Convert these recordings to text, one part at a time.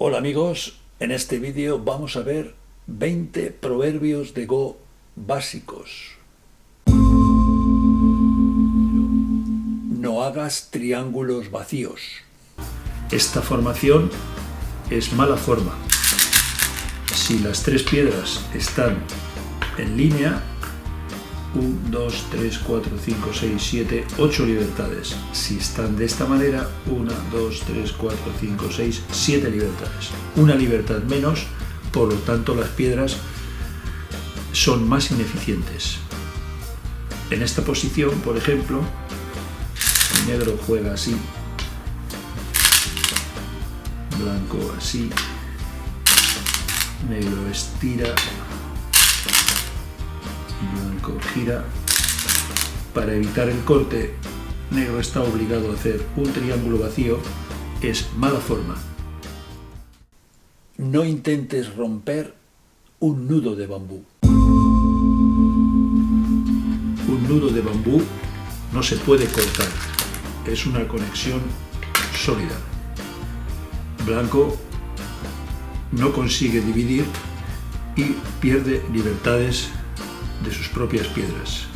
Hola amigos, en este vídeo vamos a ver 20 proverbios de Go básicos. No hagas triángulos vacíos. Esta formación es mala forma. Si las tres piedras están en línea, 1, 2, 3, 4, 5, 6, 7, 8 libertades. Si están de esta manera, 1, 2, 3, 4, 5, 6, 7 libertades. Una libertad menos, por lo tanto las piedras son más ineficientes. En esta posición, por ejemplo, el negro juega así, blanco así, negro estira, blanco gira. Para evitar el corte, negro está obligado a hacer un triángulo vacío. Es mala forma. No intentes romper un nudo de bambú. Un nudo de bambú no se puede cortar. Es una conexión sólida. Blanco no consigue dividir y pierde libertades de sus propias piedras.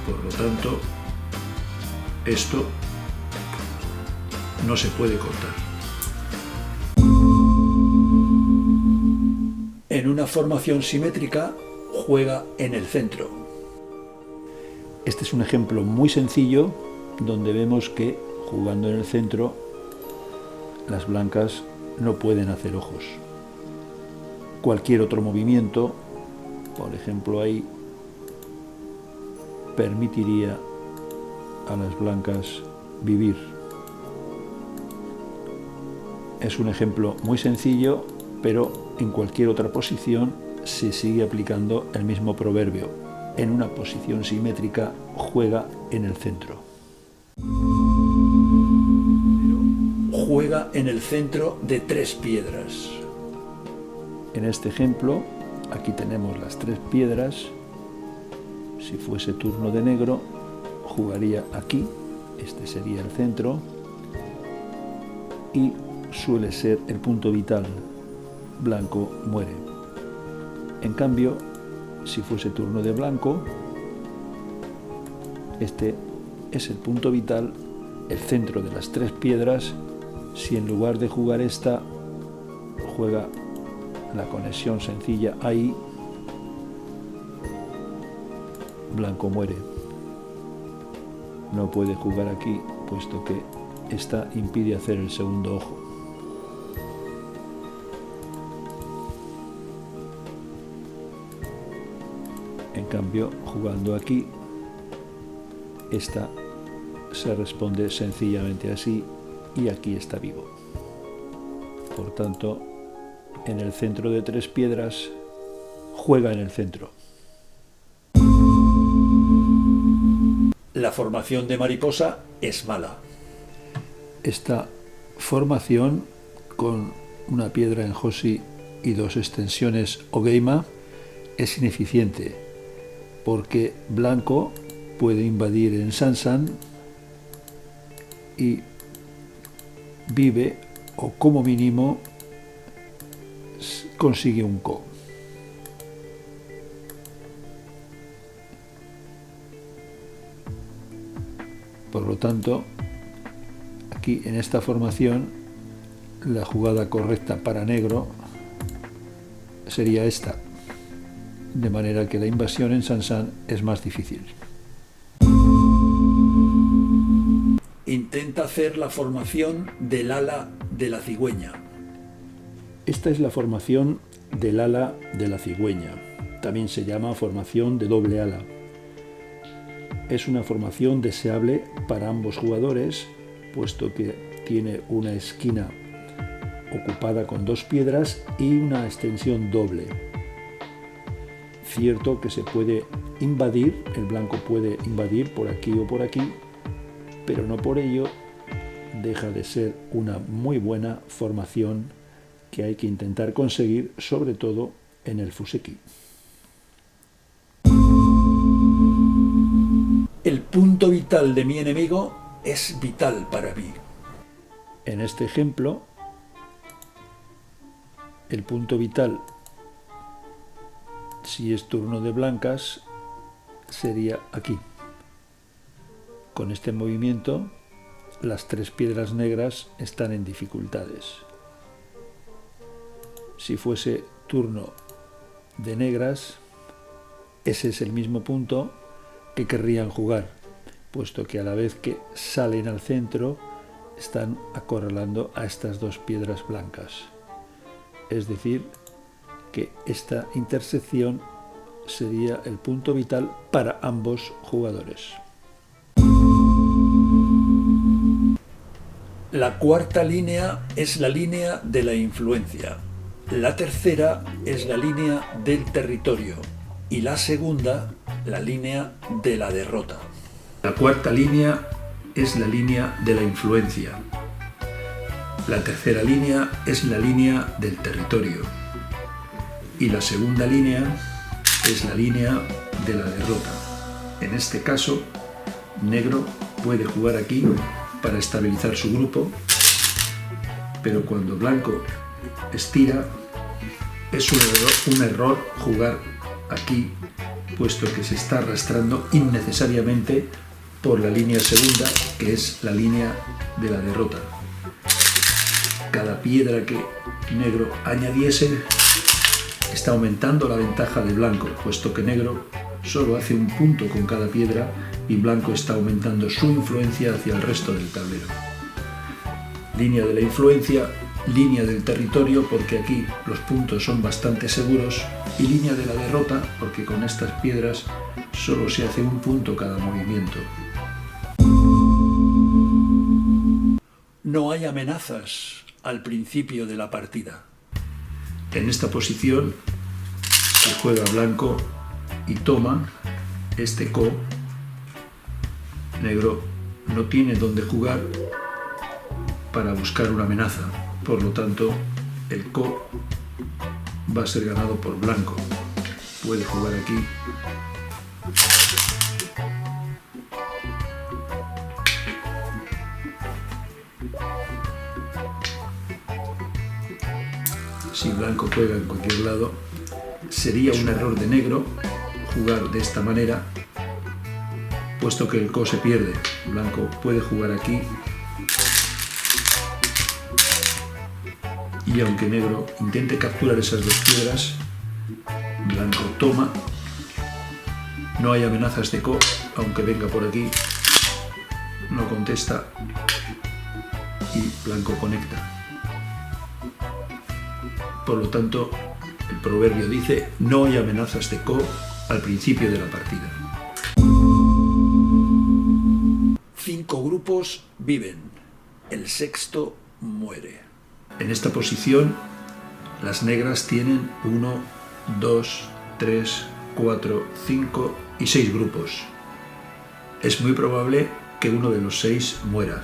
Por lo tanto, esto no se puede cortar. En una formación simétrica, juega en el centro. Este es un ejemplo muy sencillo donde vemos que jugando en el centro las blancas no pueden hacer ojos. Cualquier otro movimiento, por ejemplo ahí, permitiría a las blancas vivir. Es un ejemplo muy sencillo, pero en cualquier otra posición se sigue aplicando el mismo proverbio. En una posición simétrica, juega en el centro. Juega en el centro de 3 piedras. En este ejemplo, aquí tenemos las 3 piedras. Si fuese turno de negro, jugaría aquí. Este sería el centro. Y suele ser el punto vital. Blanco muere. En cambio, si fuese turno de blanco, este es el punto vital, el centro de las 3 piedras. Si en lugar de jugar esta, juega la conexión sencilla ahí, blanco muere. No puede jugar aquí, puesto que esta impide hacer el segundo ojo. En cambio, jugando aquí, esta se responde sencillamente así y aquí está vivo. Por tanto, en el centro de 3 piedras, juega en el centro. La formación de mariposa es mala. Esta formación con una piedra en Josi y 2 extensiones Ogeima es ineficiente porque blanco puede invadir en Sansan y vive o como mínimo consigue un Ko. Por lo tanto, aquí en esta formación la jugada correcta para negro sería esta, de manera que la invasión en Sansan es más difícil. Intenta hacer la formación del ala de la cigüeña. Esta es la formación del ala de la cigüeña. También se llama formación de doble ala. Es una formación deseable para ambos jugadores, puesto que tiene una esquina ocupada con 2 piedras y una extensión doble. Cierto que se puede invadir, el blanco puede invadir por aquí o por aquí, pero no por ello deja de ser una muy buena formación que hay que intentar conseguir, sobre todo en el Fuseki. El punto vital de mi enemigo es vital para mí. En este ejemplo el punto vital, si es turno de blancas, sería aquí. Con este movimiento, las 3 piedras negras están en dificultades. Si fuese turno de negras, ese es el mismo punto que querrían jugar, puesto que a la vez que salen al centro, están acorralando a estas 2 piedras blancas. Es decir, que esta intersección sería el punto vital para ambos jugadores. La cuarta línea es la línea de la influencia. La tercera es la línea del territorio. Y la segunda, la línea de la derrota. La cuarta línea es la línea de la influencia. La tercera línea es la línea del territorio. Y la segunda línea es la línea de la derrota. En este caso, negro puede jugar aquí para estabilizar su grupo, pero cuando blanco estira, es un error jugar aquí, puesto que se está arrastrando innecesariamente por la línea segunda, que es la línea de la derrota. Cada piedra que negro añadiese está aumentando la ventaja de blanco, puesto que negro solo hace un punto con cada piedra y blanco está aumentando su influencia hacia el resto del tablero. Línea de la influencia, línea del territorio, porque aquí los puntos son bastante seguros, y línea de la derrota, porque con estas piedras solo se hace un punto cada movimiento. No hay amenazas al principio de la partida. En esta posición se juega blanco y toma este ko. Negro no tiene dónde jugar para buscar una amenaza, por lo tanto el ko va a ser ganado por blanco. Puede jugar aquí si blanco juega en cualquier lado. Sería un error de negro jugar de esta manera, puesto que el ko se pierde. Blanco puede jugar aquí, y aunque negro intente capturar esas 2 piedras, blanco toma. No hay amenazas de ko, aunque venga por aquí, no contesta y blanco conecta. Por lo tanto, el proverbio dice: no hay amenazas de ko al principio de la partida. 5 grupos viven, el sexto muere. En esta posición, las negras tienen 1, 2, 3, 4, 5 y 6 grupos. Es muy probable que uno de los 6 muera.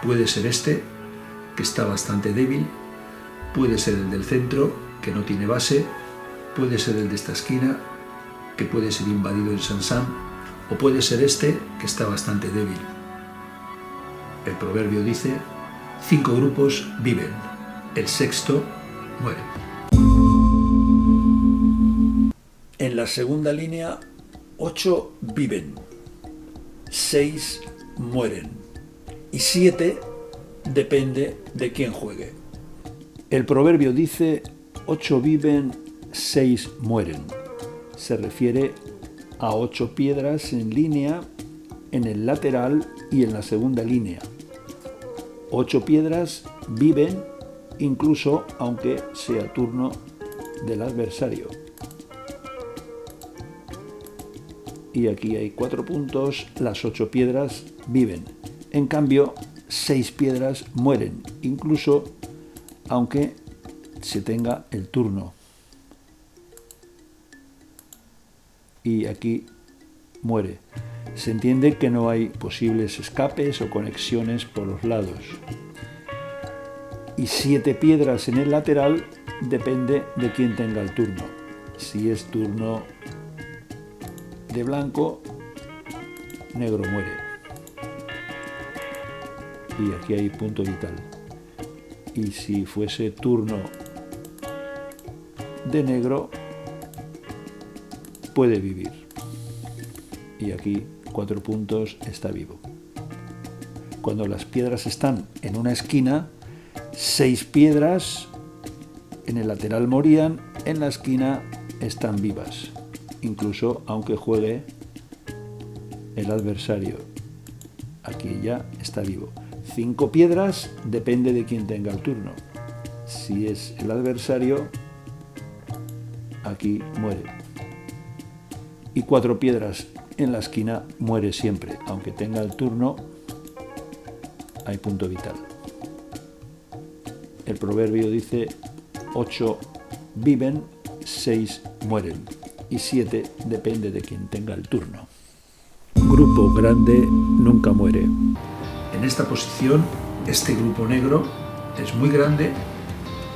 Puede ser este, que está bastante débil, puede ser el del centro, que no tiene base, puede ser el de esta esquina, que puede ser invadido en Sansan, o puede ser este, que está bastante débil. El proverbio dice: 5 grupos viven, el sexto muere. En la segunda línea, 8 viven, 6 mueren y 7 depende de quién juegue. El proverbio dice: 8 viven, 6 mueren. Se refiere a 8 piedras en línea, en el lateral y en la segunda línea. 8 piedras viven incluso aunque sea turno del adversario. Y aquí hay 4 puntos, las 8 piedras viven. En cambio, 6 piedras mueren, incluso aunque se tenga el turno. Y aquí muere. Se entiende que no hay posibles escapes o conexiones por los lados. Y 7 piedras en el lateral depende de quién tenga el turno. Si es turno de blanco, negro muere. Y aquí hay punto vital. Y si fuese turno de negro puede vivir. Y aquí 4 puntos está vivo. Cuando las piedras están en una esquina, 6 piedras en el lateral morían, en la esquina están vivas, incluso aunque juegue el adversario. Aquí ya está vivo. 5 piedras depende de quién tenga el turno. Si es el adversario, aquí muere. Y 4 piedras en la esquina muere siempre, aunque tenga el turno, hay punto vital. El proverbio dice: 8 viven, 6 mueren y 7 depende de quien tenga el turno. Grupo grande nunca muere. En esta posición, este grupo negro es muy grande,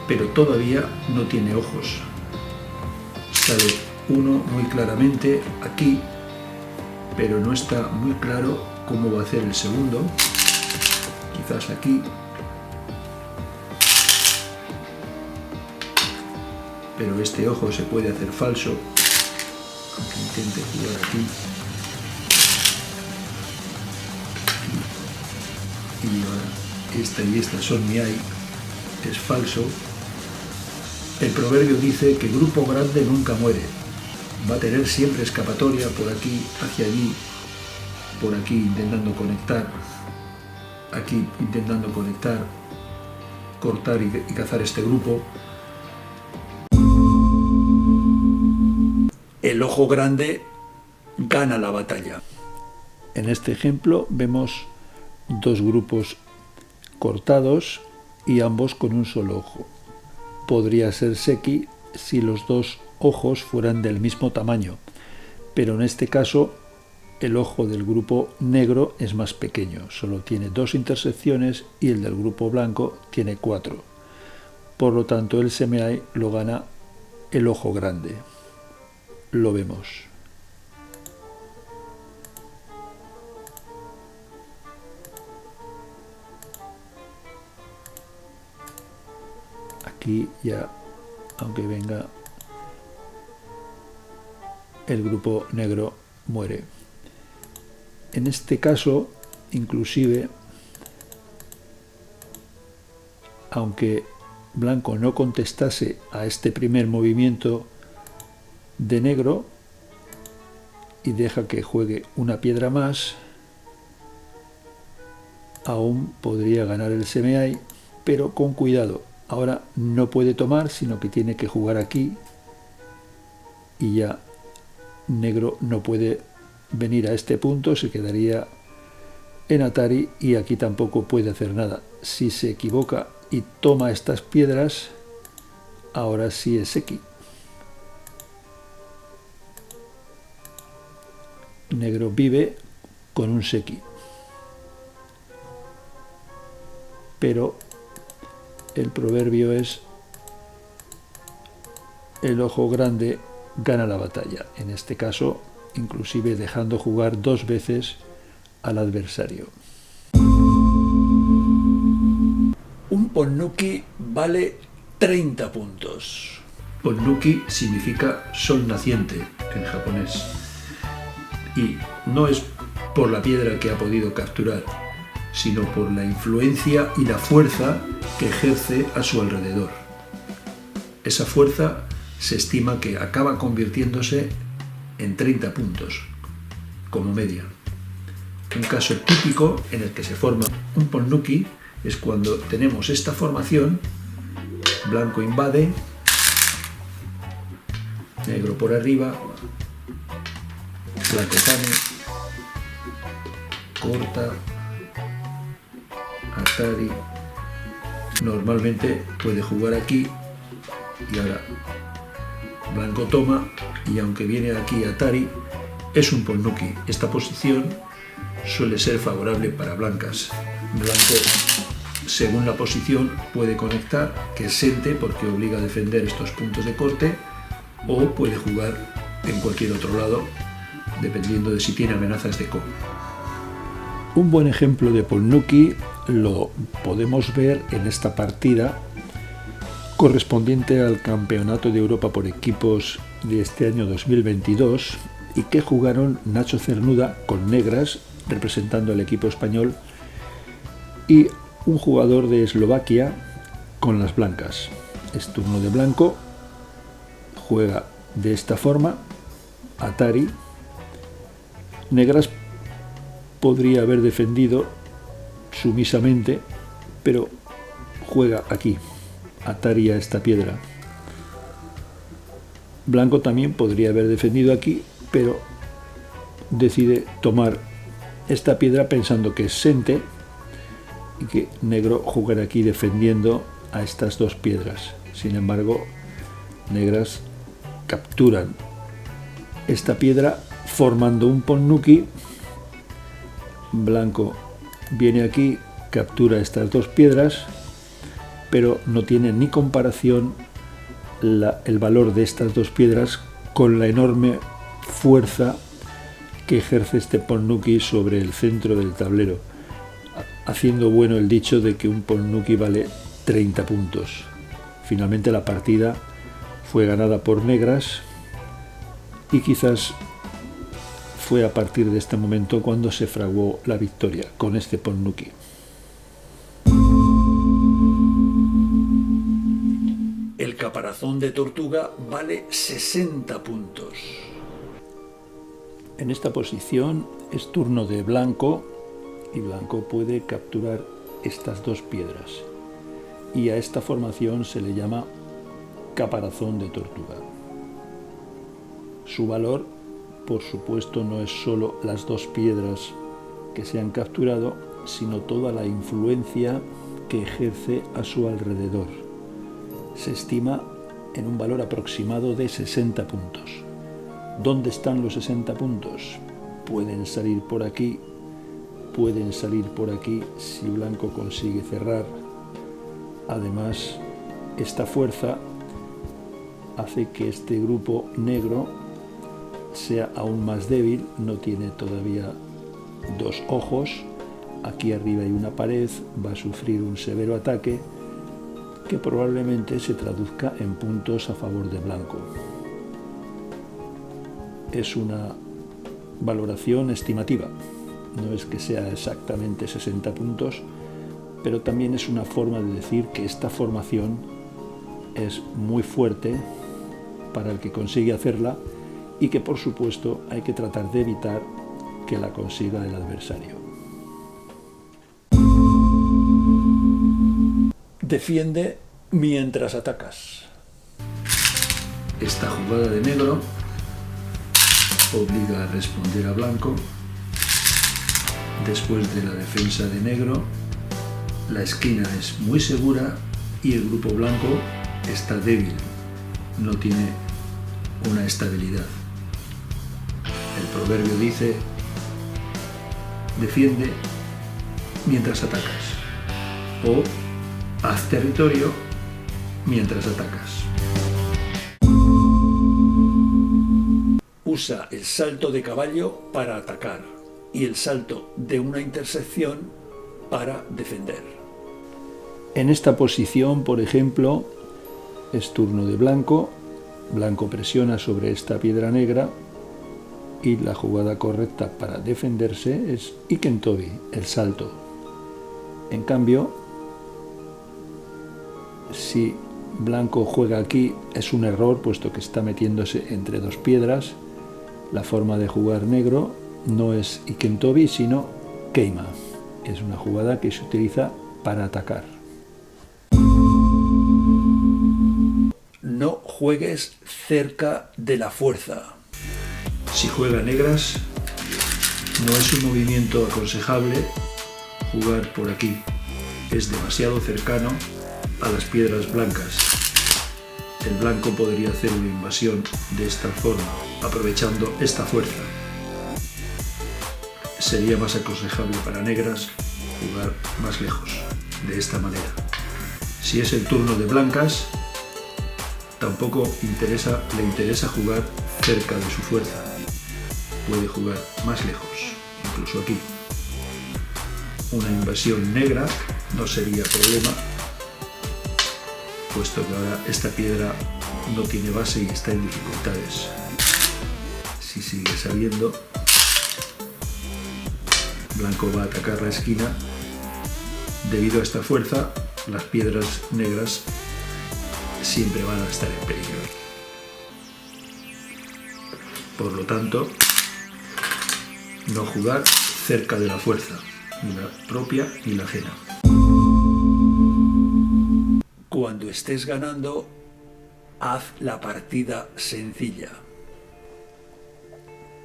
pero todavía no tiene ojos. Sale uno muy claramente aquí, pero no está muy claro cómo va a hacer el segundo. Quizás aquí. Pero este ojo se puede hacer falso, aunque intente jugar aquí. Y ahora esta y esta son mi ay, es falso. El proverbio dice que grupo grande nunca muere. Va a tener siempre escapatoria por aquí, hacia allí, por aquí intentando conectar, aquí intentando conectar, cortar y cazar este grupo. El ojo grande gana la batalla. En este ejemplo vemos 2 grupos cortados y ambos con un solo ojo. Podría ser seki si los 2 ojos fueran del mismo tamaño, pero en este caso el ojo del grupo negro es más pequeño, solo tiene 2 intersecciones y el del grupo blanco tiene 4. Por lo tanto, el semeai lo gana el ojo grande. Lo vemos. Aquí ya, aunque venga, el grupo negro muere. En este caso, inclusive, aunque blanco no contestase a este primer movimiento de negro y deja que juegue una piedra más, aún podría ganar el semeai, pero con cuidado. Ahora no puede tomar, sino que tiene que jugar aquí y ya negro no puede venir a este punto, se quedaría en Atari y aquí tampoco puede hacer nada. Si se equivoca y toma estas piedras, ahora sí es seki. Negro vive con un seki, pero el proverbio es: el ojo grande gana la batalla, en este caso inclusive dejando jugar 2 veces al adversario. Un ponnuki vale 30 puntos. Ponnuki significa sol naciente en japonés. Y no es por la piedra que ha podido capturar, sino por la influencia y la fuerza que ejerce a su alrededor. Esa fuerza se estima que acaba convirtiéndose en 30 puntos, como media. Un caso típico en el que se forma un ponnuki es cuando tenemos esta formación: blanco invade, negro por arriba, blanco pane, corta, Atari. Normalmente puede jugar aquí y ahora blanco toma, y aunque viene aquí Atari, es un ponnuki. Esta posición suele ser favorable para blancas. Blanco, según la posición, puede conectar, que es sente porque obliga a defender estos puntos de corte, o puede jugar en cualquier otro lado, dependiendo de si tiene amenazas de ko. Un buen ejemplo de ponnuki lo podemos ver en esta partida correspondiente al Campeonato de Europa por equipos de este año 2022 y que jugaron Nacho Cernuda con negras representando al equipo español y un jugador de Eslovaquia con las blancas. Es turno de blanco, juega de esta forma, Atari. Negras podría haber defendido sumisamente, pero juega aquí, Atari a esta piedra. Blanco también podría haber defendido aquí, pero decide tomar esta piedra pensando que es sente y que negro jugará aquí defendiendo a estas dos piedras. Sin embargo, negras capturan esta piedra formando un ponnuki. Blanco viene aquí, captura estas dos piedras, pero no tiene ni comparación el valor de estas dos piedras con la enorme fuerza que ejerce este ponnuki sobre el centro del tablero, haciendo bueno el dicho de que un ponnuki vale 30 puntos. Finalmente la partida fue ganada por negras y quizás fue a partir de este momento cuando se fraguó la victoria con este ponnuki. El caparazón de tortuga vale 60 puntos. En esta posición es turno de blanco y blanco puede capturar estas dos piedras y a esta formación se le llama caparazón de tortuga. Su valor, por supuesto, no es solo las dos piedras que se han capturado, sino toda la influencia que ejerce a su alrededor. Se estima en un valor aproximado de 60 puntos. ¿Dónde están los 60 puntos? Pueden salir por aquí, pueden salir por aquí si blanco consigue cerrar. Además, esta fuerza hace que este grupo negro sea aún más débil, no tiene todavía dos ojos, aquí arriba hay una pared, va a sufrir un severo ataque que probablemente se traduzca en puntos a favor de blanco. Es una valoración estimativa, no es que sea exactamente 60 puntos, pero también es una forma de decir que esta formación es muy fuerte para el que consigue hacerla y que por supuesto hay que tratar de evitar que la consiga el adversario. Defiende mientras atacas. Esta jugada de negro obliga a responder a blanco. Después de la defensa de negro, la esquina es muy segura y el grupo blanco está débil, no tiene una estabilidad. El proverbio dice: defiende mientras atacas, o haz territorio mientras atacas. Usa el salto de caballo para atacar y el salto de una intersección para defender. En esta posición, por ejemplo, es turno de blanco. Blanco presiona sobre esta piedra negra y la jugada correcta para defenderse es Ikentobi, el salto. En cambio, si blanco juega aquí es un error, puesto que está metiéndose entre dos piedras. La forma de jugar negro no es Ikentobi, sino Keima. Es una jugada que se utiliza para atacar. No juegues cerca de la fuerza. Si juega negras, no es un movimiento aconsejable jugar por aquí. Es demasiado cercano a las piedras blancas. El blanco podría hacer una invasión de esta forma, aprovechando esta fuerza. Sería más aconsejable para negras jugar más lejos, de esta manera. Si es el turno de blancas, tampoco le interesa jugar cerca de su fuerza. Puede jugar más lejos, incluso aquí. Una invasión negra no sería problema, puesto que ahora esta piedra no tiene base y está en dificultades. Si sigue saliendo, blanco va a atacar la esquina. Debido a esta fuerza, las piedras negras siempre van a estar en peligro. Por lo tanto, no jugar cerca de la fuerza, ni la propia ni la ajena. Cuando estés ganando, haz la partida sencilla.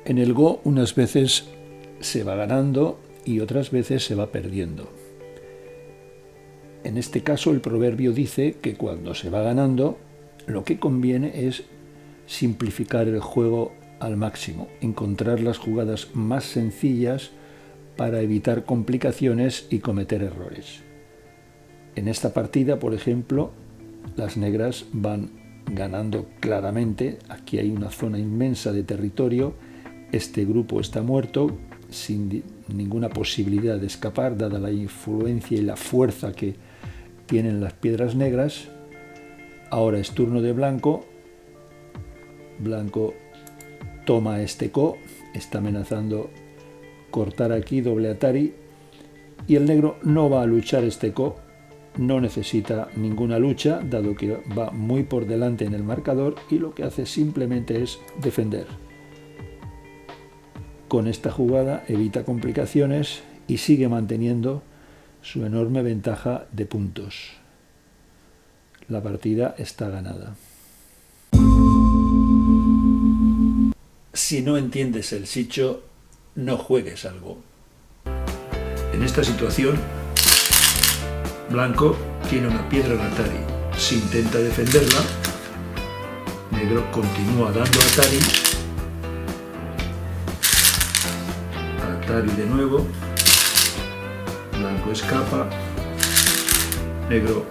En el Go unas veces se va ganando y otras veces se va perdiendo. En este caso el proverbio dice que cuando se va ganando, lo que conviene es simplificar el juego al máximo, encontrar las jugadas más sencillas para evitar complicaciones y cometer errores. En esta partida, por ejemplo, las negras van ganando claramente. Aquí hay una zona inmensa de territorio. Este grupo está muerto, sin ninguna posibilidad de escapar, dada la influencia y la fuerza que tienen las piedras negras. Ahora es turno de blanco. Blanco toma este ko, está amenazando cortar aquí, doble atari, y el negro no va a luchar este ko, no necesita ninguna lucha, dado que va muy por delante en el marcador, y lo que hace simplemente es defender. Con esta jugada evita complicaciones y sigue manteniendo su enorme ventaja de puntos. La partida está ganada. Si no entiendes el sicho, no juegues al Go. En esta situación, blanco tiene una piedra en atari. Si intenta defenderla, negro continúa dando atari. Atari de nuevo. Blanco escapa. Negro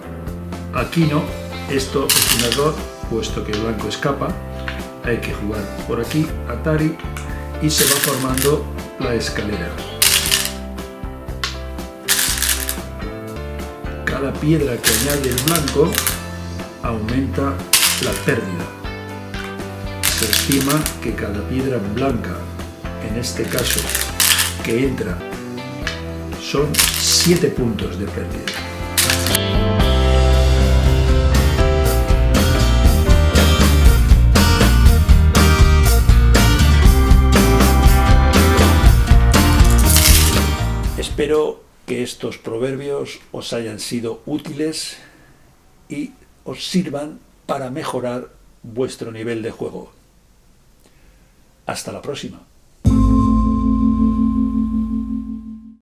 aquí no. Esto es un error, puesto que blanco escapa. Hay que jugar por aquí, atari, y se va formando la escalera. Cada piedra que añade el blanco aumenta la pérdida. Se estima que cada piedra blanca, en este caso, que entra, son 7 puntos de pérdida. Espero que estos proverbios os hayan sido útiles y os sirvan para mejorar vuestro nivel de juego. Hasta la próxima.